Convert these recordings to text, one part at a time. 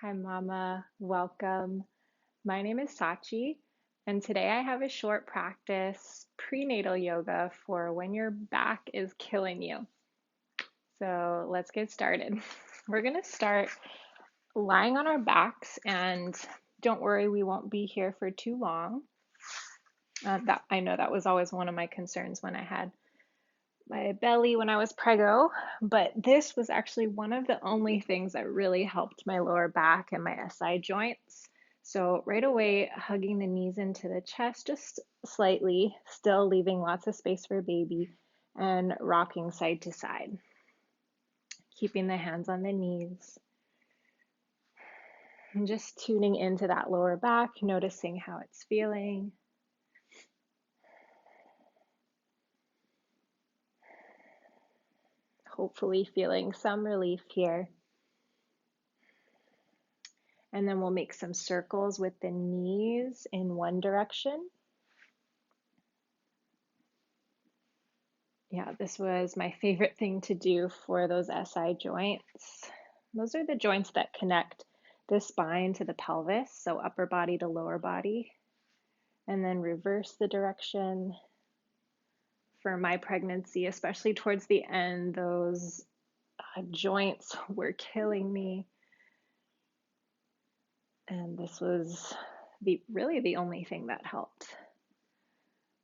Hi, Mama. Welcome. My name is Sachi, and today I have a short practice prenatal yoga for when your back is killing you. So let's get started. We're going to start lying on our backs, and don't worry, we won't be here for too long. That I know that was always one of my concerns when I had my belly when I was preggo, but this was actually one of the only things that really helped my lower back and my SI joints. So right away, hugging the knees into the chest just slightly, still leaving lots of space for baby, and rocking side to side, keeping the hands on the knees, and just tuning into that lower back, noticing how it's feeling. Hopefully feeling some relief here. And then we'll make some circles with the knees in one direction. Yeah, this was my favorite thing to do for those SI joints. Those are the joints that connect the spine to the pelvis, so upper body to lower body, and then reverse the direction. For my pregnancy, especially towards the end, those joints were killing me. And this was really the only thing that helped.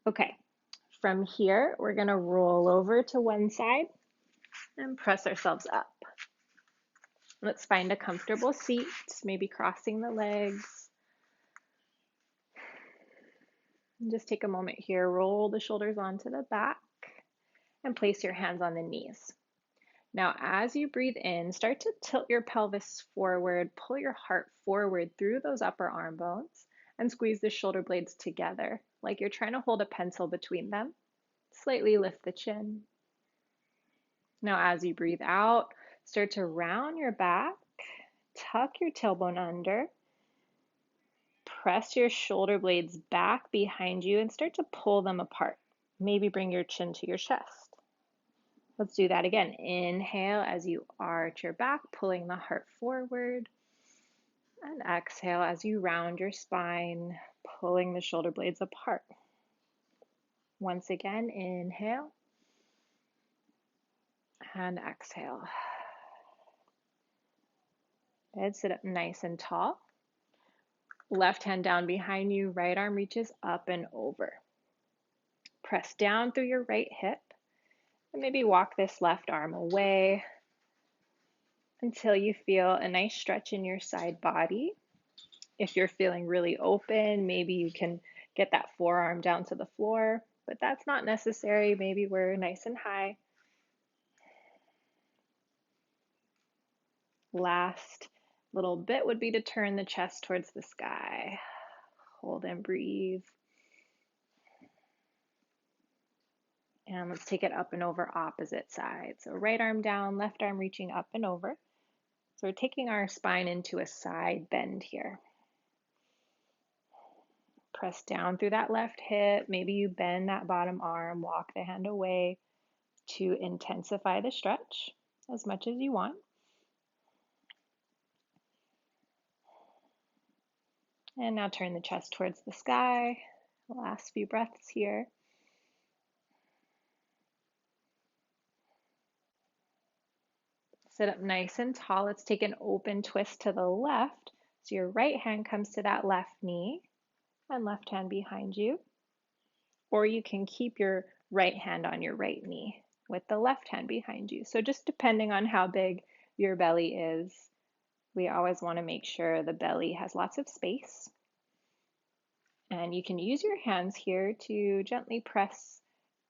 Okay, from here, we're going to roll over to one side and press ourselves up. Let's find a comfortable seat, maybe crossing the legs. And just take a moment here, roll the shoulders onto the back and place your hands on the knees. Now, as you breathe in, start to tilt your pelvis forward, pull your heart forward through those upper arm bones, and squeeze the shoulder blades together like you're trying to hold a pencil between them. Slightly lift the chin. Now, as you breathe out, start to round your back, tuck your tailbone under, press your shoulder blades back behind you and start to pull them apart. Maybe bring your chin to your chest. Let's do that again. Inhale as you arch your back, pulling the heart forward. And exhale as you round your spine, pulling the shoulder blades apart. Once again, inhale and exhale. Good. Sit up nice and tall. Left hand down behind you, right arm reaches up and over. Press down through your right hip and maybe walk this left arm away until you feel a nice stretch in your side body. If you're feeling really open, maybe you can get that forearm down to the floor, but that's not necessary. Maybe we're nice and high. Last little bit would be to turn the chest towards the sky. Hold and breathe. And let's take it up and over opposite side. So right arm down, left arm reaching up and over. So we're taking our spine into a side bend here. Press down through that left hip. Maybe you bend that bottom arm, walk the hand away to intensify the stretch as much as you want. And now turn the chest towards the sky. Last few breaths here. Sit up nice and tall. Let's take an open twist to the left. So your right hand comes to that left knee and left hand behind you. Or you can keep your right hand on your right knee with the left hand behind you. So just depending on how big your belly is, we always want to make sure the belly has lots of space. And you can use your hands here to gently press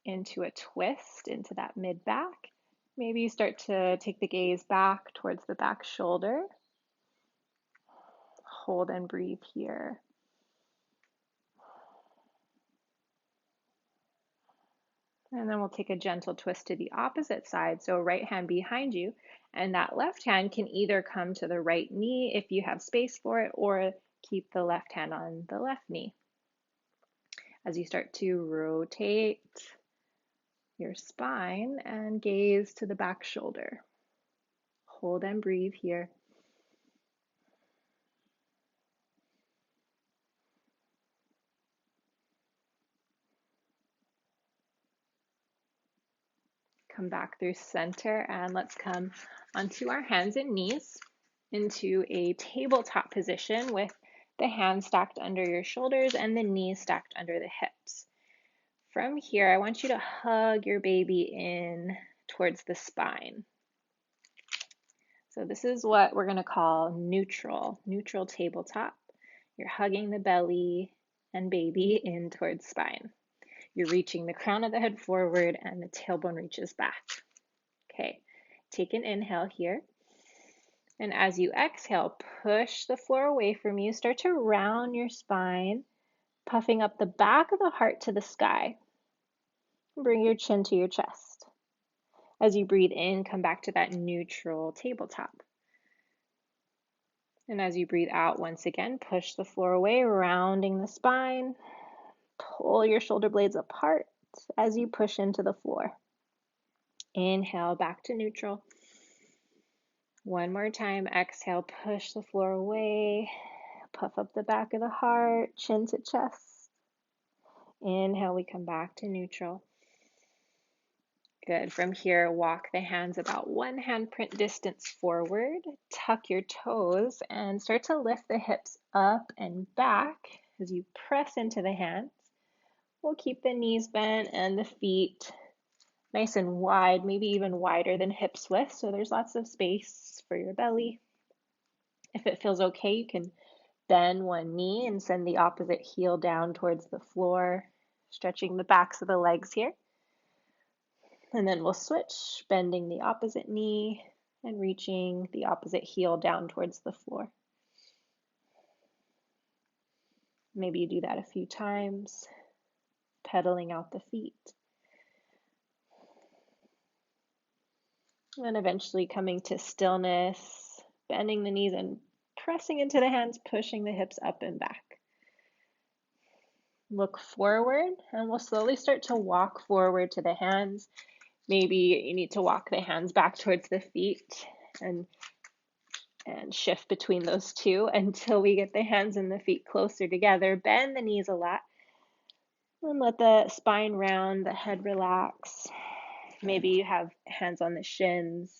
into a twist into that mid back. Maybe you start to take the gaze back towards the back shoulder. Hold and breathe here. And then we'll take a gentle twist to the opposite side. So right hand behind you, and that left hand can either come to the right knee if you have space for it, or keep the left hand on the left knee. As you start to rotate your spine and gaze to the back shoulder. Hold and breathe here. Come back through center and let's come onto our hands and knees into a tabletop position with the hands stacked under your shoulders and the knees stacked under the hips. From here, I want you to hug your baby in towards the spine. So this is what we're going to call neutral tabletop. You're hugging the belly and baby in towards spine. You're reaching the crown of the head forward and the tailbone reaches back. Okay, take an inhale here. And as you exhale, push the floor away from you. Start to round your spine, puffing up the back of the heart to the sky. Bring your chin to your chest. As you breathe in, come back to that neutral tabletop. And as you breathe out, once again, push the floor away, rounding the spine. Pull your shoulder blades apart as you push into the floor. Inhale, back to neutral. One more time, exhale, push the floor away. Puff up the back of the heart, chin to chest. Inhale, we come back to neutral. Good. From here, walk the hands about one handprint distance forward. Tuck your toes and start to lift the hips up and back as you press into the hands. We'll keep the knees bent and the feet nice and wide, maybe even wider than hips width, so there's lots of space for your belly. If it feels okay, you can bend one knee and send the opposite heel down towards the floor, stretching the backs of the legs here. And then we'll switch, bending the opposite knee and reaching the opposite heel down towards the floor. Maybe you do that a few times, pedaling out the feet. And eventually coming to stillness, bending the knees and pressing into the hands, pushing the hips up and back. Look forward, and we'll slowly start to walk forward to the hands. Maybe you need to walk the hands back towards the feet and shift between those two until we get the hands and the feet closer together. Bend the knees a lot and let the spine round, the head relax. Maybe you have hands on the shins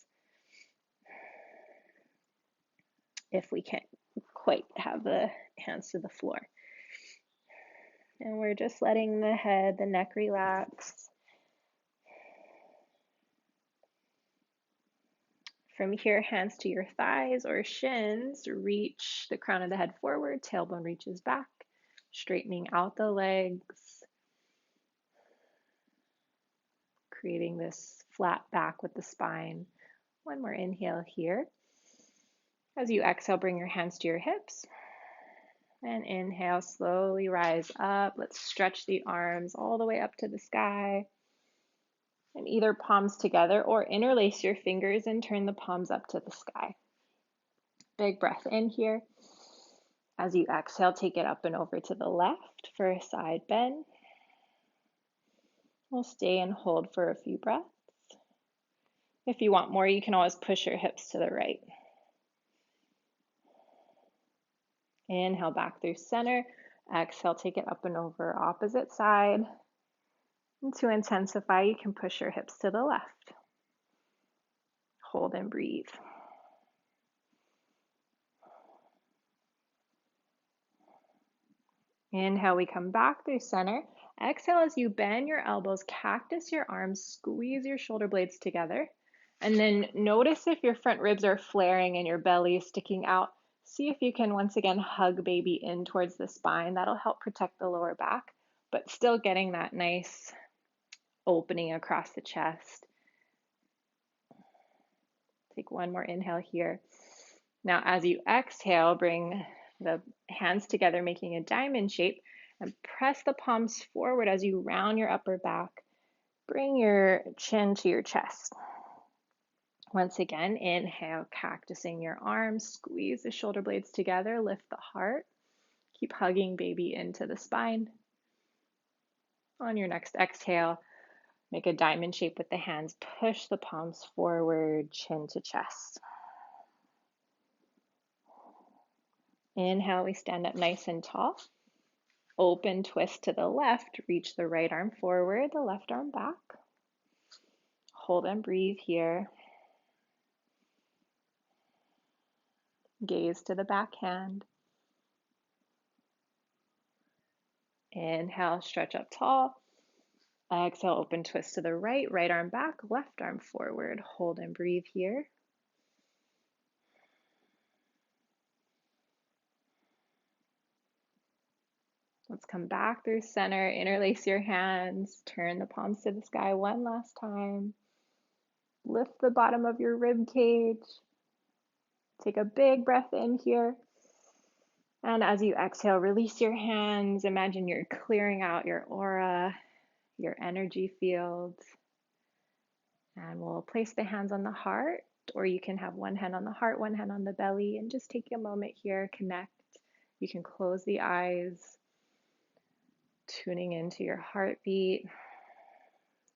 if we can't quite have the hands to the floor. And we're just letting the head, the neck relax. From here, hands to your thighs or shins, reach the crown of the head forward, tailbone reaches back, straightening out the legs, creating this flat back with the spine. One more inhale here. As you exhale, bring your hands to your hips. And inhale, slowly rise up. Let's stretch the arms all the way up to the sky. And either palms together or interlace your fingers and turn the palms up to the sky. Big breath in here. As you exhale, take it up and over to the left for a side bend. We'll stay and hold for a few breaths. If you want more, you can always push your hips to the right. Inhale back through center. Exhale, take it up and over opposite side. And to intensify, you can push your hips to the left. Hold and breathe. Inhale, we come back through center. Exhale as you bend your elbows, cactus your arms, squeeze your shoulder blades together. And then notice if your front ribs are flaring and your belly is sticking out. See if you can once again hug baby in towards the spine. That'll help protect the lower back, but still getting that nice opening across the chest. Take one more inhale here. Now, as you exhale, bring the hands together, making a diamond shape, and press the palms forward as you round your upper back. Bring your chin to your chest. Once again, inhale, cactusing your arms, squeeze the shoulder blades together, lift the heart. Keep hugging baby into the spine. On your next exhale, make a diamond shape with the hands. Push the palms forward, chin to chest. Inhale, we stand up nice and tall. Open twist to the left, reach the right arm forward, the left arm back. Hold and breathe here. Gaze to the back hand. Inhale, stretch up tall. Exhale, open twist to the right. Right arm back, left arm forward. Hold and breathe here. Let's come back through center. Interlace your hands. Turn the palms to the sky one last time. Lift the bottom of your rib cage. Take a big breath in here. And as you exhale, release your hands. Imagine you're clearing out your aura, your energy field. And we'll place the hands on the heart, or you can have one hand on the heart, one hand on the belly, and just take a moment here, connect. You can close the eyes, tuning into your heartbeat,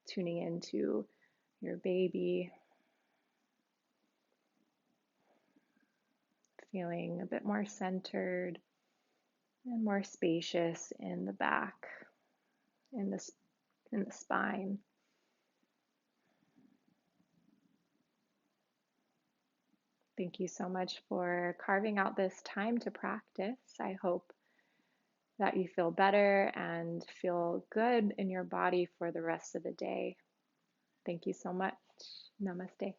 tuning into your baby, feeling a bit more centered and more spacious in the back, in the spine. Thank you so much for carving out this time to practice. I hope that you feel better and feel good in your body for the rest of the day. Thank you so much. Namaste.